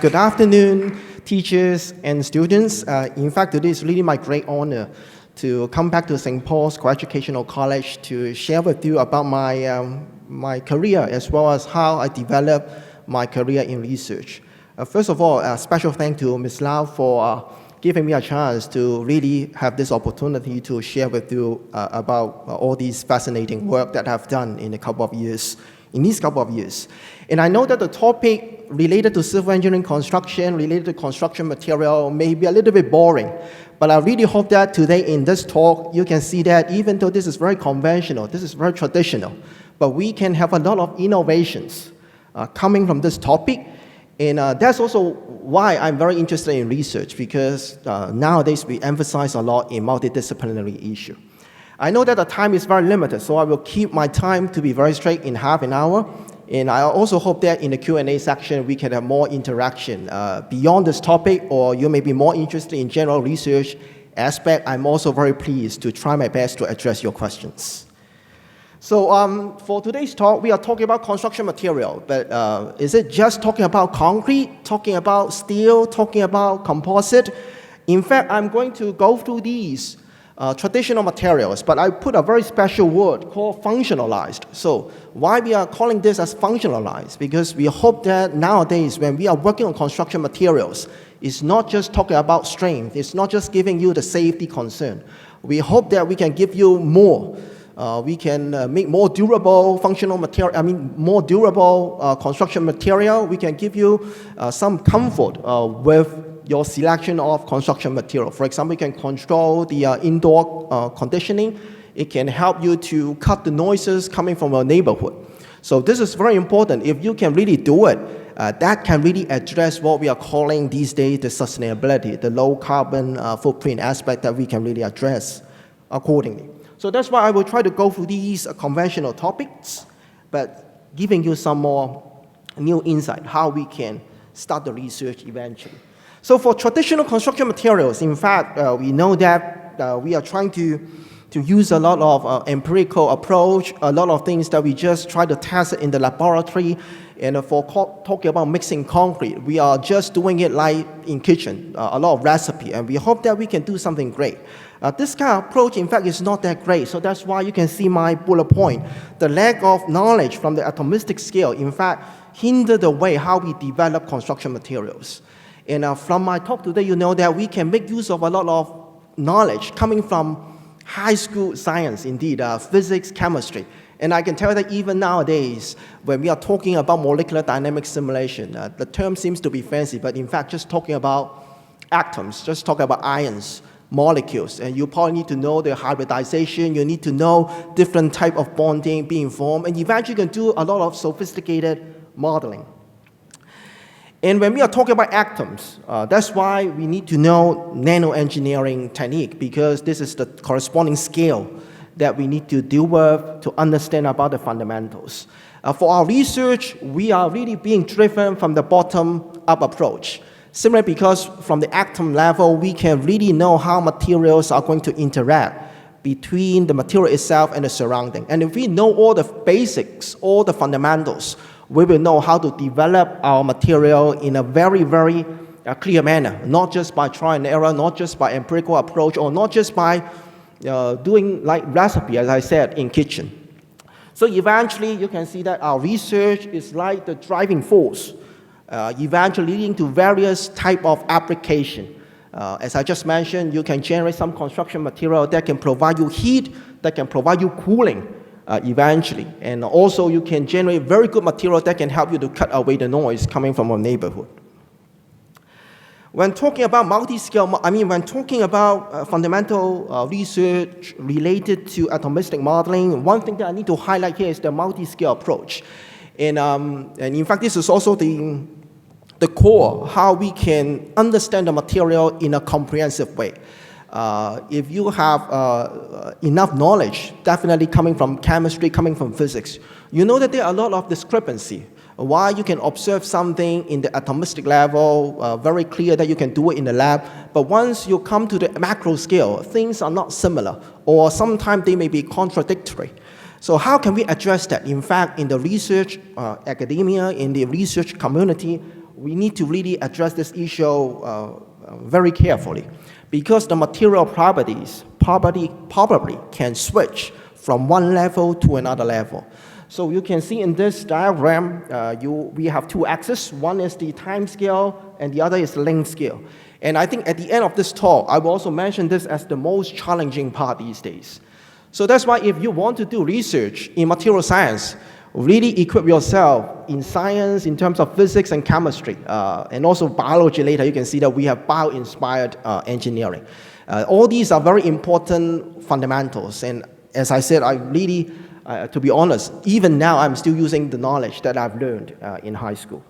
Good afternoon, teachers and students. In fact, today is really my great honor to come back to St. Paul's Co-Educational College to share with you about my career as well as how I developed my career in research. First of all, a special thank to Ms. Lau for giving me a chance to really have this opportunity to share with you about all these fascinating work that I've done in these couple of years. And I know that the topic related to civil engineering construction, related to construction material, may be a little bit boring. But I really hope that today in this talk, you can see that even though this is very conventional, this is very traditional, but we can have a lot of innovations coming from this topic. And that's also why I'm very interested in research, because nowadays we emphasize a lot in multidisciplinary issue. I know that the time is very limited, so I will keep my time to be very straight in half an hour. And I also hope that in the Q&A section, we can have more interaction beyond this topic, or you may be more interested in general research aspect. I'm also very pleased to try my best to address your questions. So for today's talk, we are talking about construction material, but is it just talking about concrete, talking about steel, talking about composite? In fact, I'm going to go through these traditional materials, but I put a very special word called functionalized. So why we are calling this as functionalized? Because we hope that nowadays when we are working on construction materials, it's not just talking about strength, it's not just giving you the safety concern. We hope that we can give you more. We can make more durable functional material, more durable construction material. We can give you some comfort with your selection of construction material. For example, you can control the indoor conditioning. It can help you to cut the noises coming from your neighborhood. So this is very important. If you can really do it, that can really address what we are calling these days the sustainability, the low carbon footprint aspect that we can really address accordingly. So that's why I will try to go through these conventional topics, but giving you some more new insight, how we can start the research eventually. So for traditional construction materials, in fact, we know that we are trying to use a lot of empirical approach, a lot of things that we just try to test in the laboratory. And for talking about mixing concrete, we are just doing it like in kitchen, a lot of recipe, and we hope that we can do something great. This kind of approach, in fact, is not that great. So that's why you can see my bullet point. The lack of knowledge from the atomistic scale, in fact, hinder the way how we develop construction materials. And from my talk today, you know that we can make use of a lot of knowledge coming from high school science, indeed, physics, chemistry. And I can tell that even nowadays, when we are talking about molecular dynamic simulation, the term seems to be fancy, but in fact, just talking about atoms, just talking about ions, molecules, and you probably need to know the hybridization, you need to know different type of bonding being formed, and eventually you can do a lot of sophisticated modeling. And when we are talking about atoms, that's why we need to know nanoengineering technique, because this is the corresponding scale that we need to deal with to understand about the fundamentals. For our research, we are really being driven from the bottom-up approach. Simply because from the atom level, we can really know how materials are going to interact between the material itself and the surrounding. And if we know all the basics, all the fundamentals, we will know how to develop our material in a very, very clear manner, not just by trial and error, not just by empirical approach, or not just by doing like recipe, as I said, in kitchen. So eventually, you can see that our research is like the driving force, eventually leading to various type of application. As I just mentioned, you can generate some construction material that can provide you heat, that can provide you cooling, eventually. And also you can generate very good material that can help you to cut away the noise coming from your neighborhood. When talking about when talking about fundamental research related to atomistic modeling, one thing that I need to highlight here is the multi-scale approach. And in fact, this is also the core, how we can understand the material in a comprehensive way. If you have enough knowledge, definitely coming from chemistry, coming from physics, you know that there are a lot of discrepancy. While you can observe something in the atomistic level, very clear that you can do it in the lab, but once you come to the macro scale, things are not similar, or sometimes they may be contradictory. So how can we address that? In fact, in the research academia, in the research community, we need to really address this issue very carefully, because the material properties probably can switch from one level to another level. So you can see in this diagram, we have two axes. One is the time scale, and the other is the length scale. And I think at the end of this talk, I will also mention this as the most challenging part these days. So that's why if you want to do research in material science, really equip yourself in science in terms of physics and chemistry, and also biology later. You can see that we have bio-inspired engineering. All these are very important fundamentals. And as I said, I really, to be honest, even now I'm still using the knowledge that I've learned in high school.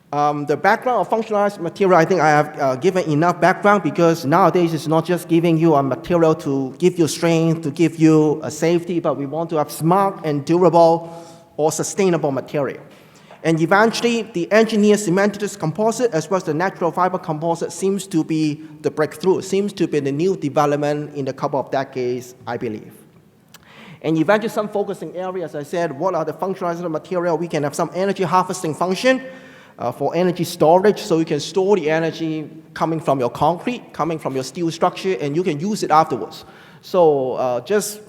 The background of functionalized material, I think I have given enough background, because nowadays it's not just giving you a material to give you strength, to give you a safety, but we want to have smart and durable or sustainable material. And eventually, the engineered cementitious composite as well as the natural fiber composite seems to be the breakthrough, seems to be the new development in a couple of decades, I believe. And eventually, some focusing areas, I said, what are the functionalized material? We can have some energy harvesting function for energy storage, so you can store the energy coming from your concrete, coming from your steel structure, and you can use it afterwards. So just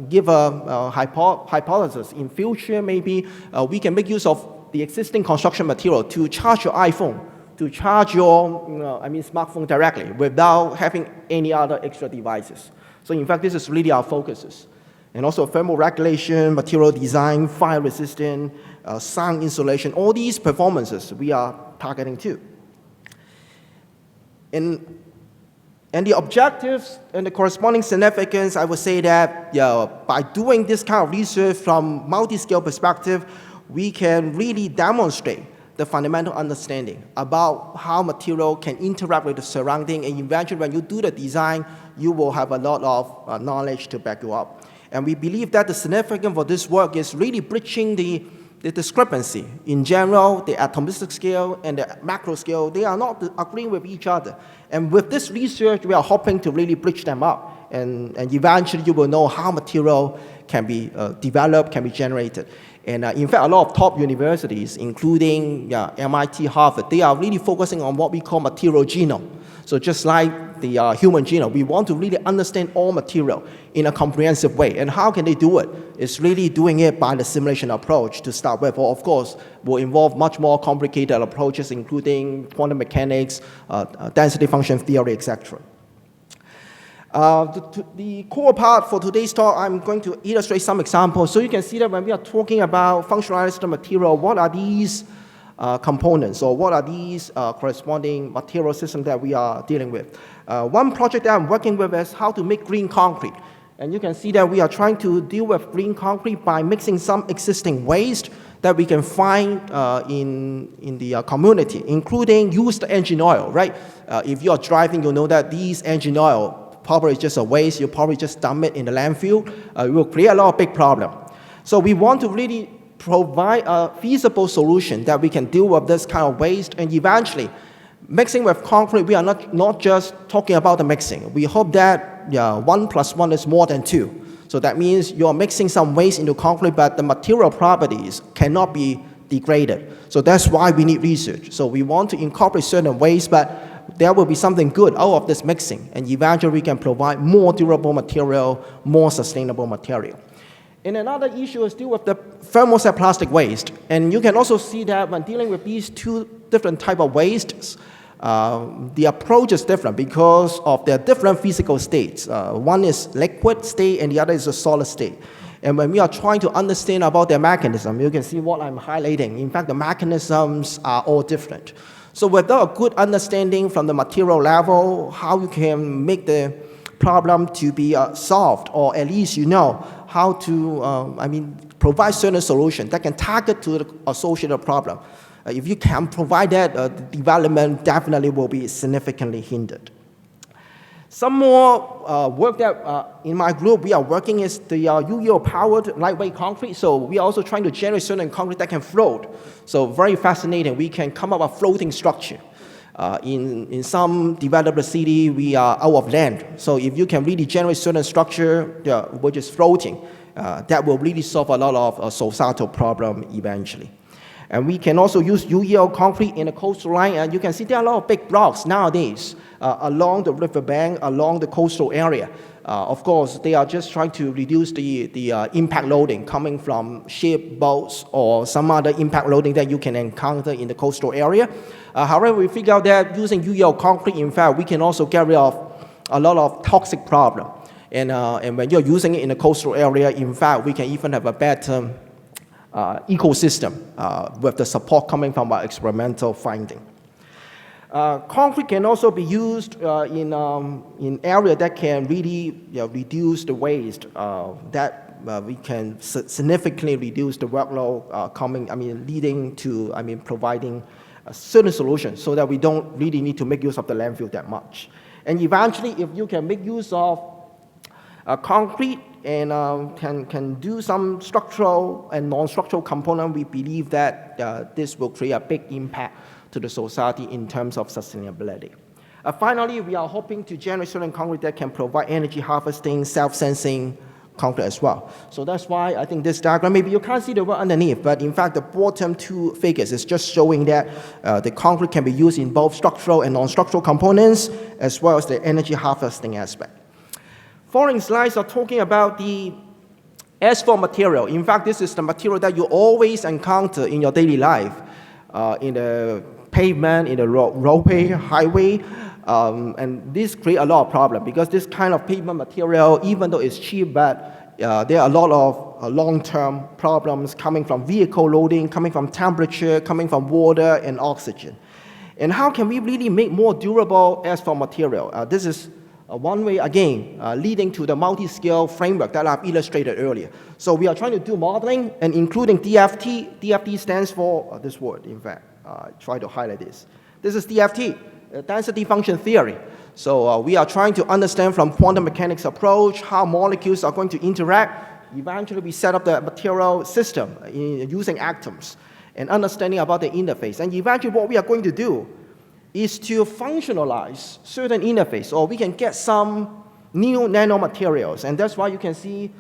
give a hypothesis. In future, maybe we can make use of the existing construction material to charge your iPhone, to charge your smartphone directly without having any other extra devices. So in fact, this is really our focuses. And also thermal regulation, material design, fire resistant, sound insulation, all these performances we are targeting too. And the objectives and the corresponding significance, I would say that by doing this kind of research from multi-scale perspective, we can really demonstrate the fundamental understanding about how material can interact with the surrounding, and eventually when you do the design, you will have a lot of knowledge to back you up. And we believe that the significance for this work is really bridging the discrepancy. In general, the atomistic scale and the macro scale, they are not agreeing with each other. And with this research, we are hoping to really bridge them up. And eventually, you will know how material can be developed, can be generated. And in fact, a lot of top universities, including MIT, Harvard, they are really focusing on what we call material genome. So just like the human genome, we want to really understand all material in a comprehensive way. And how can they do it? It's really doing it by the simulation approach to start with. Or of course, will involve much more complicated approaches, including quantum mechanics, density function theory, etc. The core part for today's talk, I'm going to illustrate some examples. So you can see that when we are talking about functionalized material, what are these components, or what are these corresponding material systems that we are dealing with? One project that I'm working with is how to make green concrete. And you can see that we are trying to deal with green concrete by mixing some existing waste that we can find in the community, including used engine oil, right? If you're driving, you'll know that these engine oil probably just a waste. You probably just dump it in the landfill. It will create a lot of big problem. So we want to really provide a feasible solution that we can deal with this kind of waste. And eventually, mixing with concrete, we are not just talking about the mixing. We hope that 1 + 1 is more than 2. So that means you're mixing some waste into concrete, but the material properties cannot be degraded. So that's why we need research. So we want to incorporate certain waste, but there will be something good out of this mixing. And eventually, we can provide more durable material, more sustainable material. And another issue is deal with the thermoset plastic waste. And you can also see that when dealing with these two different type of wastes, the approach is different because of their different physical states. One is liquid state and the other is a solid state. And when we are trying to understand about their mechanism, you can see what I'm highlighting. In fact, the mechanisms are all different. So without a good understanding from the material level, how you can make the problem to be solved, or at least you know how to provide certain solution that can target to the associated problem. If you can provide that, the development definitely will be significantly hindered. Some more work that in my group we are working is the UEO-powered lightweight concrete. So we are also trying to generate certain concrete that can float. So very fascinating. We can come up with a floating structure. In some developed city, we are out of land. So if you can really generate certain structure which is floating, that will really solve a lot of societal problem eventually. And we can also use UEL concrete in the coastal line. And you can see there are a lot of big blocks nowadays along the riverbank, along the coastal area. Of course, they are just trying to reduce the impact loading coming from ship, boats, or some other impact loading that you can encounter in the coastal area. However, we figure out that using UEL concrete, in fact, we can also get rid of a lot of toxic problem. And when you're using it in the coastal area, in fact, we can even have a better ecosystem with the support coming from our experimental finding. Concrete can also be used in area that can really reduce the waste. We can significantly reduce the workload leading to providing a certain solution so that we don't really need to make use of the landfill that much. And eventually, if you can make use of concrete and can do some structural and non-structural component, we believe that this will create a big impact to the society in terms of sustainability. Finally, we are hoping to generate certain concrete that can provide energy harvesting, self-sensing concrete as well. So that's why I think this diagram, maybe you can't see the word underneath, but in fact the bottom two figures is just showing that the concrete can be used in both structural and non-structural components, as well as the energy harvesting aspect. Following slides are talking about the asphalt material. In fact, this is the material that you always encounter in your daily life, in the pavement, in the roadway, highway, and this creates a lot of problem because this kind of pavement material, even though it's cheap, but there are a lot of long-term problems coming from vehicle loading, coming from temperature, coming from water and oxygen. And how can we really make more durable asphalt material? This is one way, again, leading to the multi-scale framework that I've illustrated earlier. So we are trying to do modeling and including DFT. DFT stands for this word, in fact. Try to highlight this. This is DFT, density function theory. So we are trying to understand from quantum mechanics approach how molecules are going to interact. Eventually, we set up the material system using atoms and understanding about the interface. And eventually, what we are going to do is to functionalize certain interface, or we can get some new nanomaterials. And that's why you can see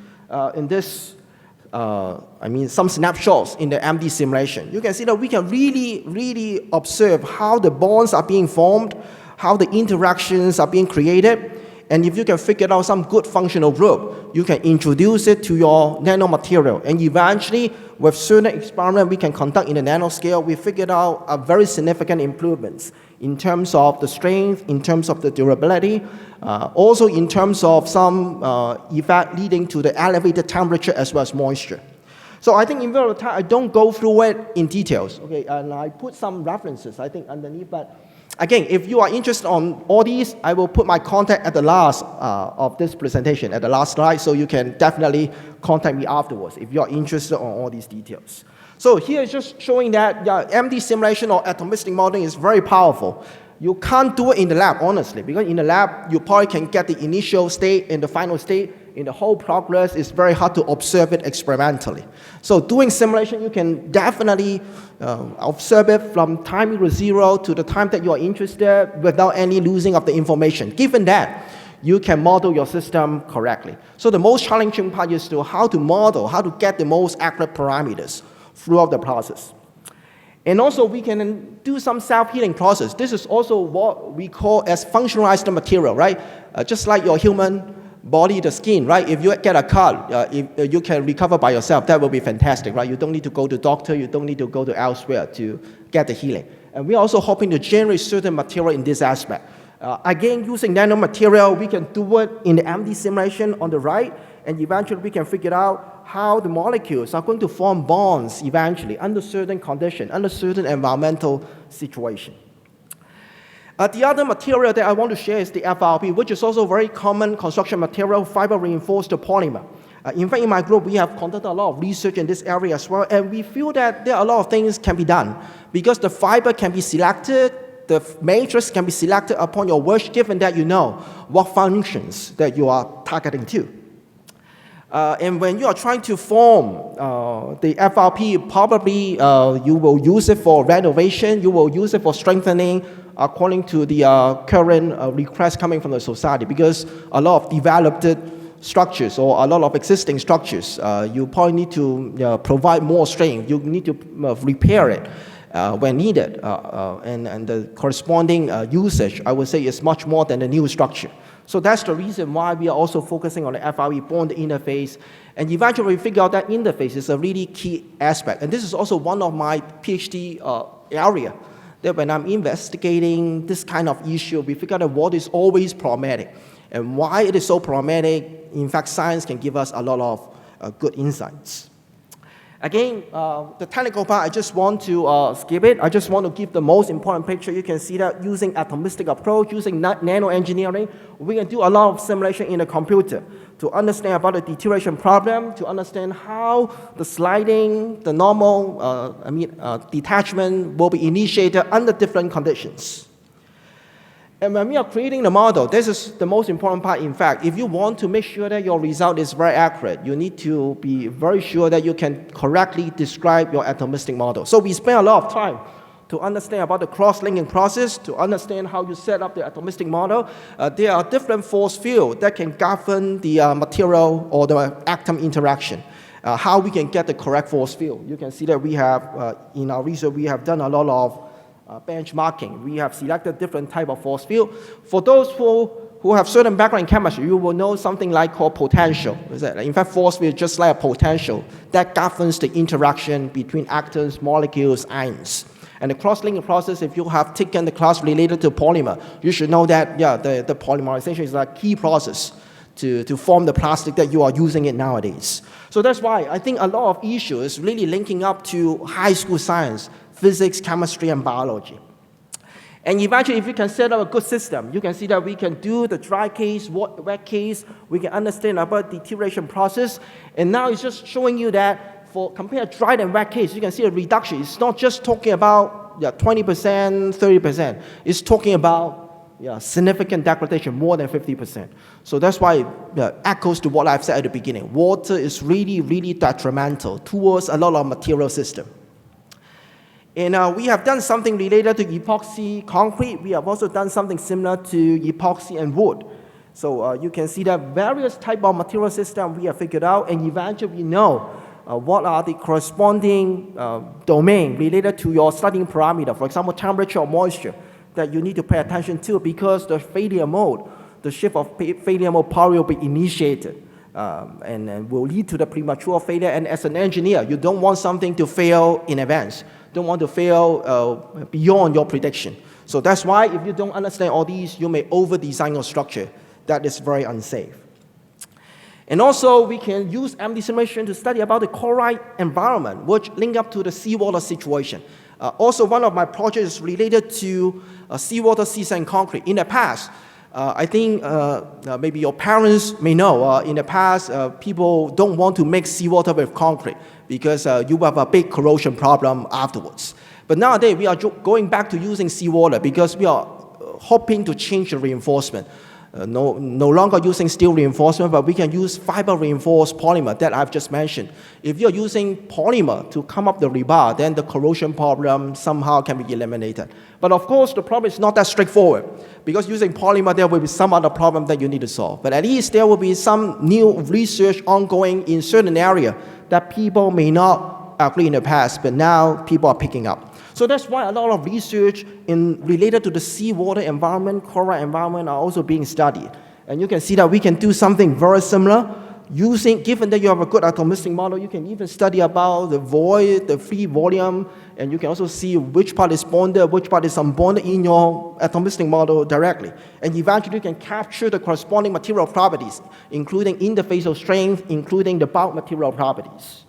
in this, some snapshots in the MD simulation. You can see that we can really observe how the bonds are being formed, how the interactions are being created. And if you can figure out some good functional group, you can introduce it to your nanomaterial. And eventually, with certain experiments we can conduct in the nanoscale, we figured out a very significant improvements in terms of the strength, in terms of the durability, also in terms of some effect leading to the elevated temperature as well as moisture. So I think in very time, I don't go through it in details, okay? And I put some references, I think, underneath, but again, if you are interested on all these, I will put my contact at the last of this presentation, at the last slide, so you can definitely contact me afterwards if you are interested on all these details. So here is just showing that MD simulation or atomistic modeling is very powerful. You can't do it in the lab, honestly, because in the lab, you probably can get the initial state and the final state. In the whole progress, it's very hard to observe it experimentally. So doing simulation, you can definitely observe it from time equals 0 to the time that you are interested without any losing of the information. Given that, you can model your system correctly. So the most challenging part is to how to model, how to get the most accurate parameters throughout the process. And also, we can do some self-healing process. This is also what we call as functionalized material, right? Just like your human body, the skin, right? If you get a cut, if you can recover by yourself, that will be fantastic, right? You don't need to go to doctor, you don't need to go to elsewhere to get the healing. And we're also hoping to generate certain material in this aspect. Again, using nanomaterial, we can do it in the MD simulation on the right, and eventually we can figure out how the molecules are going to form bonds eventually under certain conditions, under certain environmental situation. The other material that I want to share is the FRP, which is also very common construction material, fiber reinforced polymer. In fact, in my group, we have conducted a lot of research in this area as well, and we feel that there are a lot of things can be done because the fiber can be selected, the matrix can be selected upon your wish, given that you know what functions that you are targeting to. And when you are trying to form the FRP, probably you will use it for renovation, you will use it for strengthening according to the current request coming from the society, because a lot of developed structures or a lot of existing structures, you probably need to provide more strength. You need to repair it when needed. And the corresponding usage, I would say, is much more than the new structure. So that's the reason why we are also focusing on the FRE bond interface. And eventually we figure out that interface is a really key aspect. And this is also one of my PhD area, that when I'm investigating this kind of issue, we figure out what is always problematic. And why it is so problematic, in fact, science can give us a lot of good insights. Again, the technical part, I just want to skip it. I just want to give the most important picture. You can see that using atomistic approach, using nanoengineering, we can do a lot of simulation in the computer to understand about the deterioration problem, to understand how the sliding, the normal, detachment will be initiated under different conditions. And when we are creating the model, this is the most important part. In fact, if you want to make sure that your result is very accurate, you need to be very sure that you can correctly describe your atomistic model. So we spend a lot of time to understand about the cross-linking process, to understand how you set up the atomistic model. There are different force fields that can govern the material or the atom interaction. How we can get the correct force field. You can see that we have, in our research, we have done a lot of benchmarking. We have selected different type of force field. For those who have certain background in chemistry, you will know something like called potential. In fact, force field is just like a potential that governs the interaction between atoms, molecules, ions. And the cross-linking process, if you have taken the class related to polymer, you should know that, the polymerization is a key process to form the plastic that you are using it nowadays. So that's why I think a lot of issues really linking up to high school science, physics, chemistry, and biology. And eventually, if you can set up a good system, you can see that we can do the dry case, wet case, we can understand about the deterioration process. And now it's just showing you that for compare dry and wet case, you can see a reduction. It's not just talking about 20%, 30%. It's talking about significant degradation, more than 50%. So that's why it echoes to what I've said at the beginning. Water is really, really detrimental towards a lot of material system. And we have done something related to epoxy concrete. We have also done something similar to epoxy and wood. So you can see that various type of material system we have figured out, and eventually we know what are the corresponding domain related to your studying parameter. For example, temperature or moisture that you need to pay attention to, because the failure mode, the shift of failure mode probably will be initiated and will lead to the premature failure. And as an engineer, you don't want something to fail in advance. Don't want to fail beyond your prediction. So that's why if you don't understand all these, you may over-design your structure. That is very unsafe. And also, we can use MD simulation to study about the chloride environment, which link up to the seawater situation. Also, one of my projects is related to seawater, sea-sand concrete. In the past, I think maybe your parents may know, in the past, people don't want to mix seawater with concrete because you have a big corrosion problem afterwards. But nowadays, we are going back to using seawater because we are hoping to change the reinforcement. No longer using steel reinforcement, but we can use fiber reinforced polymer that I've just mentioned. If you're using polymer to come up the rebar, then the corrosion problem somehow can be eliminated. But of course, the problem is not that straightforward, because using polymer, there will be some other problem that you need to solve. But at least there will be some new research ongoing in certain area that people may not agree in the past, but now people are picking up. So that's why a lot of research related to the seawater environment, chloride environment are also being studied. And you can see that we can do something very similar. Given that you have a good atomistic model, you can even study about the void, the free volume, and you can also see which part is bonded, which part is unbonded in your atomistic model directly. And eventually you can capture the corresponding material properties, including interfacial strength, including the bulk material properties.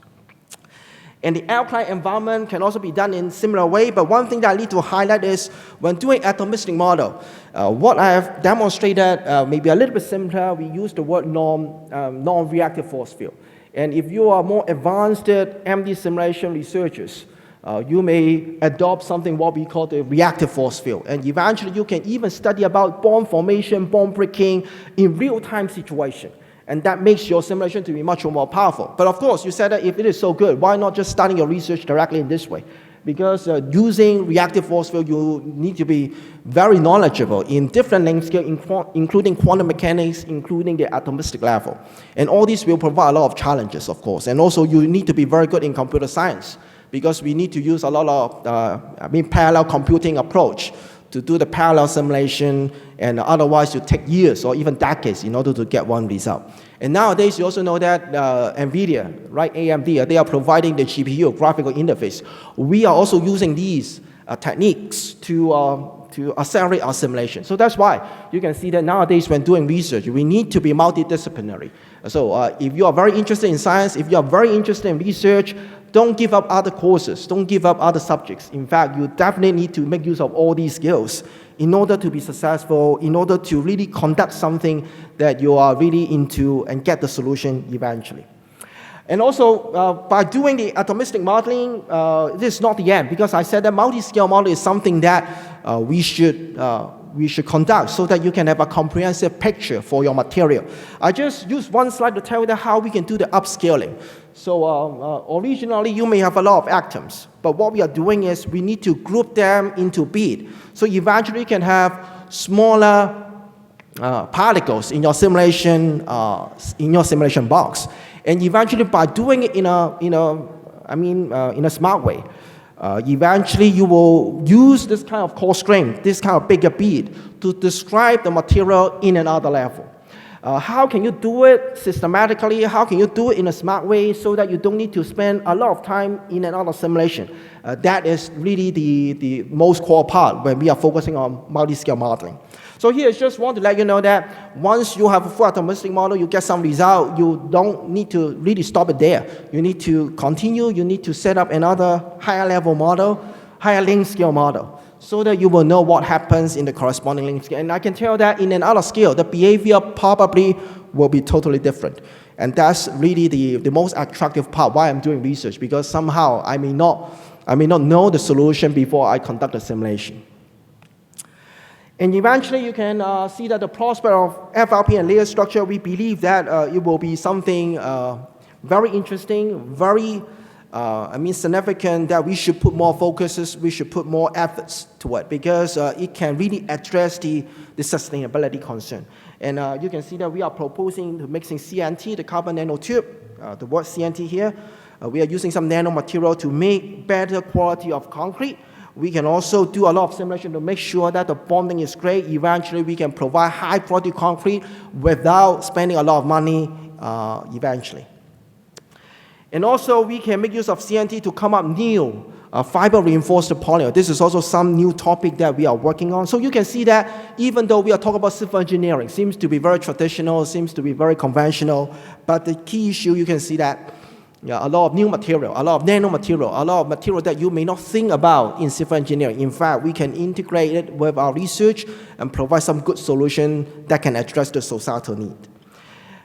And the alkaline environment can also be done in similar way, but one thing that I need to highlight is when doing atomistic model, what I have demonstrated maybe a little bit simpler, we use the word non-reactive force field. And if you are more advanced MD simulation researchers, you may adopt something what we call the reactive force field. And eventually you can even study about bond formation, bond breaking in real-time situation. And that makes your simulation to be much more powerful. But of course, you said that if it is so good, why not just starting your research directly in this way? Because using reactive force field, you need to be very knowledgeable in different length scale, including quantum mechanics, including the atomistic level. And all these will provide a lot of challenges, of course. And also, you need to be very good in computer science, because we need to use a lot of parallel computing approach to do the parallel simulation, and otherwise you take years or even decades in order to get one result. And nowadays, you also know that NVIDIA, right, AMD, they are providing the GPU, graphical interface. We are also using these techniques to accelerate our simulation. So that's why you can see that nowadays when doing research, we need to be multidisciplinary. So if you are very interested in science, if you are very interested in research, don't give up other courses, don't give up other subjects. In fact, you definitely need to make use of all these skills in order to be successful, in order to really conduct something that you are really into and get the solution eventually. And also, by doing the atomistic modeling, this is not the end, because I said that multi-scale model is something that we should conduct so that you can have a comprehensive picture for your material. I just used one slide to tell you that how we can do the upscaling. So originally, you may have a lot of atoms, but what we are doing is we need to group them into bead. So eventually, you can have smaller particles in your simulation box. And eventually, by doing it in a smart way, eventually you will use this kind of coarse grain, this kind of bigger bead, to describe the material in another level. How can you do it systematically? How can you do it in a smart way so that you don't need to spend a lot of time in another simulation? That is really the most core part when we are focusing on multi-scale modeling. So here I just want to let you know that once you have a full atomistic model, you get some result, you don't need to really stop it there. You need to continue, you need to set up another higher level model, higher length scale model, so that you will know what happens in the corresponding length scale. And I can tell that in another scale, the behavior probably will be totally different. And that's really the most attractive part why I'm doing research, because somehow I may not know the solution before I conduct the simulation. And eventually, you can see that the prospect of FRP and layer structure, we believe that it will be something very interesting, very significant, that we should put more focuses, we should put more efforts to it, because it can really address the sustainability concern. And you can see that we are proposing to mixing CNT, the carbon nanotube, the word CNT here. We are using some nanomaterial to make better quality of concrete. We can also do a lot of simulation to make sure that the bonding is great. Eventually, we can provide high quality concrete without spending a lot of money eventually. And also, we can make use of CNT to come up new fiber reinforced polymer. This is also some new topic that we are working on. So you can see that even though we are talking about civil engineering, seems to be very traditional, seems to be very conventional, but the key issue, you can see that a lot of new material, a lot of nanomaterial, a lot of material that you may not think about in civil engineering. In fact, we can integrate it with our research and provide some good solution that can address the societal need.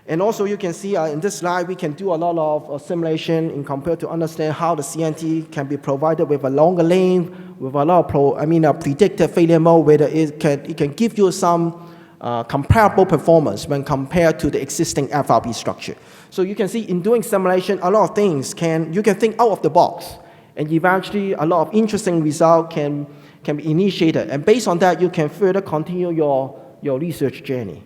And also, you can see in this slide, we can do a lot of simulation in compared to understand how the CNT can be provided with a longer length, with a lot of predicted failure mode, whether it can give you some comparable performance when compared to the existing FRP structure. So you can see in doing simulation, a lot of things you can think out of the box, and eventually a lot of interesting results can be initiated. And based on that, you can further continue your research journey.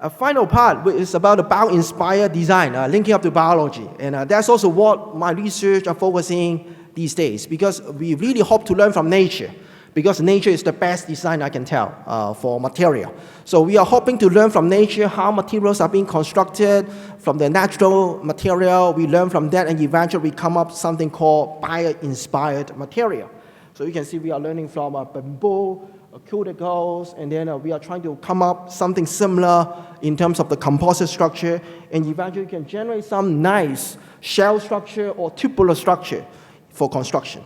A final part is about the bio-inspired design, linking up to biology. And that's also what my research are focusing these days, because we really hope to learn from nature, because nature is the best design I can tell for material. So we are hoping to learn from nature how materials are being constructed from the natural material. We learn from that, and eventually we come up with something called bio-inspired material. So you can see we are learning from bamboo, cuticles, and then we are trying to come up something similar in terms of the composite structure, and eventually you can generate some nice shell structure or tubular structure for construction.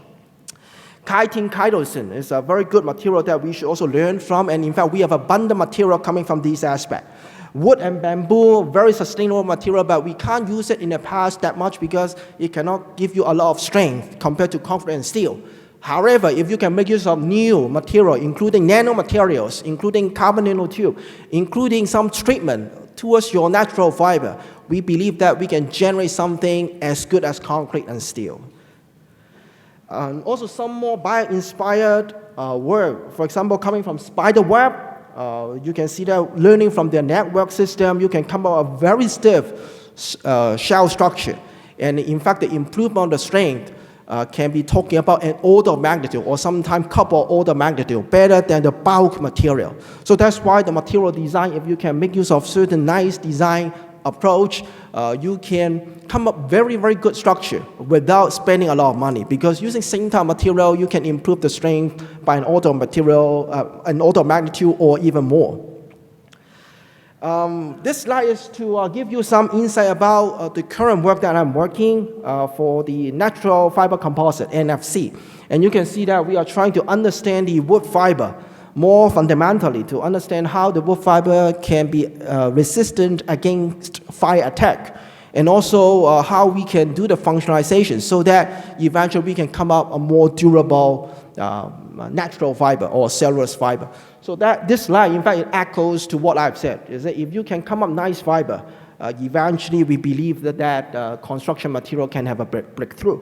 Chitin is a very good material that we should also learn from, and in fact we have abundant material coming from this aspect. Wood and bamboo, very sustainable material, but we can't use it in the past that much because it cannot give you a lot of strength compared to concrete and steel. However, if you can make use of new material, including nanomaterials, including carbon nanotube, including some treatment towards your natural fiber, we believe that we can generate something as good as concrete and steel. And also some more bio-inspired work, for example, coming from spider web. You can see that learning from their network system, you can come up with a very stiff shell structure. And in fact, the improvement of the strength can be talking about an order of magnitude or sometimes couple order of magnitude better than the bulk material. So that's why the material design, if you can make use of certain nice design approach, you can come up very, very good structure without spending a lot of money, because using same type of material, you can improve the strength by an order of material, an order of magnitude or even more. This slide is to give you some insight about the current work that I'm working for the natural fiber composite, NFC. And you can see that we are trying to understand the wood fiber more fundamentally, to understand how the wood fiber can be resistant against fire attack, and also how we can do the functionalization so that eventually we can come up a more durable natural fiber or cellulose fiber. So that this slide, in fact, it echoes to what I've said, is that if you can come up nice fiber, eventually we believe that construction material can have a breakthrough.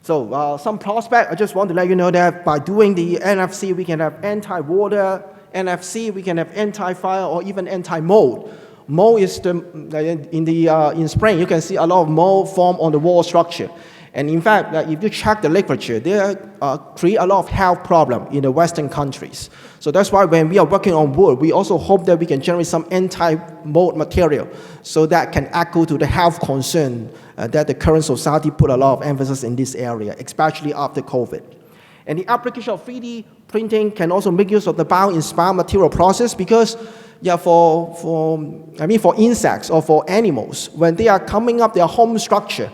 So some prospect, I just want to let you know that by doing the NFC, we can have anti-water NFC, we can have anti-fire or even anti-mold. Mold is in spring, you can see a lot of mold form on the wall structure. And in fact, if you check the literature, they create a lot of health problems in the Western countries. So that's why when we are working on wood, we also hope that we can generate some anti-mold material so that can echo to the health concern that the current society put a lot of emphasis in this area, especially after COVID. And the application of 3D printing can also make use of the bio-inspired material process, because for insects or for animals, when they are coming up their home structure,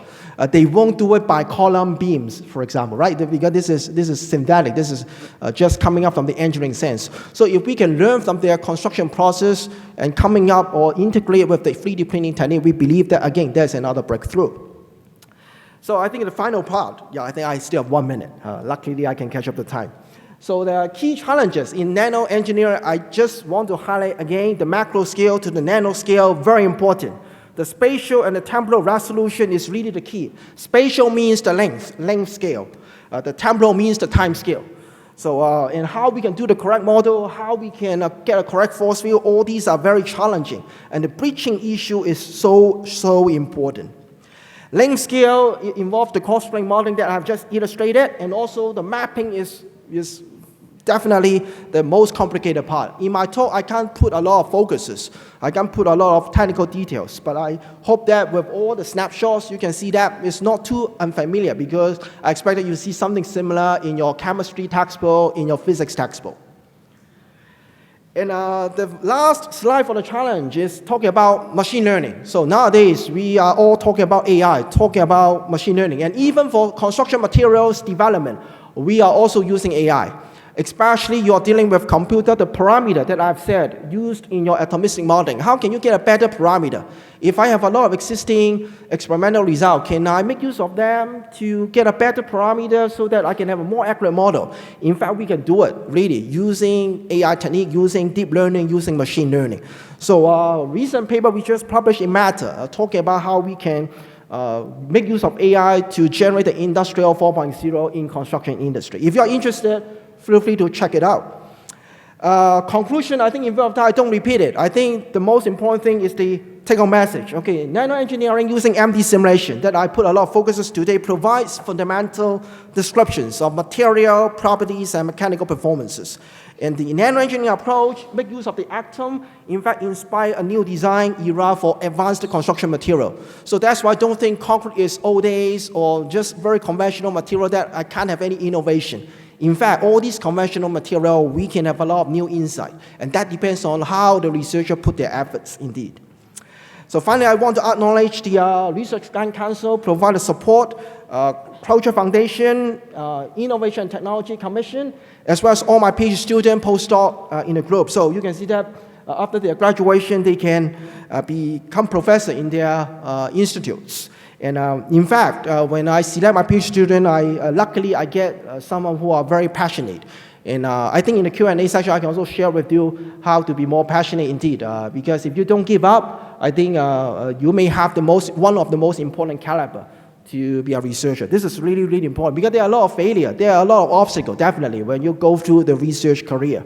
they won't do it by column beams, for example, right? Because this is synthetic. This is just coming up from the engineering sense. So if we can learn from their construction process and coming up or integrate with the 3D printing technique, we believe that, again, there's another breakthrough. So I think the final part, I think I still have 1 minute. Luckily, I can catch up the time. So the key challenges in nano engineering, I just want to highlight again the macro scale to the nano scale, very important. The spatial and the temporal resolution is really the key. Spatial means the length scale. The temporal means the time scale. So and how we can do the correct model, how we can get a correct force field, all these are very challenging. And the breaching issue is so important. Length scale involves the cross-plane modeling that I've just illustrated, and also the mapping is definitely the most complicated part. In my talk, I can't put a lot of focuses. I can't put a lot of technical details, but I hope that with all the snapshots, you can see that it's not too unfamiliar, because I expect that you see something similar in your chemistry textbook, in your physics textbook. And the last slide for the challenge is talking about machine learning. So nowadays, we are all talking about AI, talking about machine learning. And even for construction materials development, we are also using AI. Especially you're dealing with computer, the parameter that I've said, used in your atomistic modeling. How can you get a better parameter? If I have a lot of existing experimental results, can I make use of them to get a better parameter so that I can have a more accurate model? In fact, we can do it, really, using AI technique, using deep learning, using machine learning. So a recent paper we just published in Matter, talking about how we can make use of AI to generate the industrial 4.0 in construction industry. If you're interested, feel free to check it out. Conclusion, I think in view of time, I don't repeat it. I think the most important thing is the take-home message. Okay, nanoengineering using MD simulation that I put a lot of focuses today provides fundamental descriptions of material properties and mechanical performances. And the nanoengineering approach make use of the atom, in fact, inspire a new design era for advanced construction material. So that's why I don't think concrete is old days or just very conventional material that I can't have any innovation. In fact, all these conventional material, we can have a lot of new insight. And that depends on how the researcher put their efforts, indeed. So finally, I want to acknowledge the Research Grant Council, provide the support, Culture Foundation, Innovation and Technology Commission, as well as all my PhD students, postdoc in the group. So you can see that after their graduation, they can become professor in their institutes. And in fact, when I select my PhD student, luckily I get someone who are very passionate. And I think in the Q&A section, I can also share with you how to be more passionate indeed. Because if you don't give up, I think you may have one of the most important caliber to be a researcher. This is really, really important because there are a lot of failure. There are a lot of obstacles, definitely, when you go through the research career.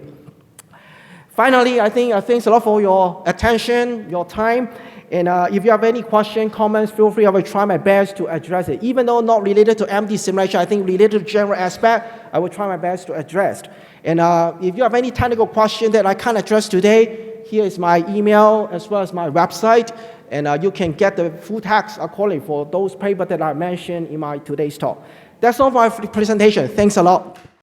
Finally, I think thanks a lot for your attention, your time. And if you have any questions, comments, feel free. I will try my best to address it. Even though not related to MD simulation, I think related to general aspect, I will try my best to address. And if you have any technical question that I can't address today, here is my email as well as my website. And you can get the full text accordingly for those papers that I mentioned in my today's talk. That's all for my presentation. Thanks a lot.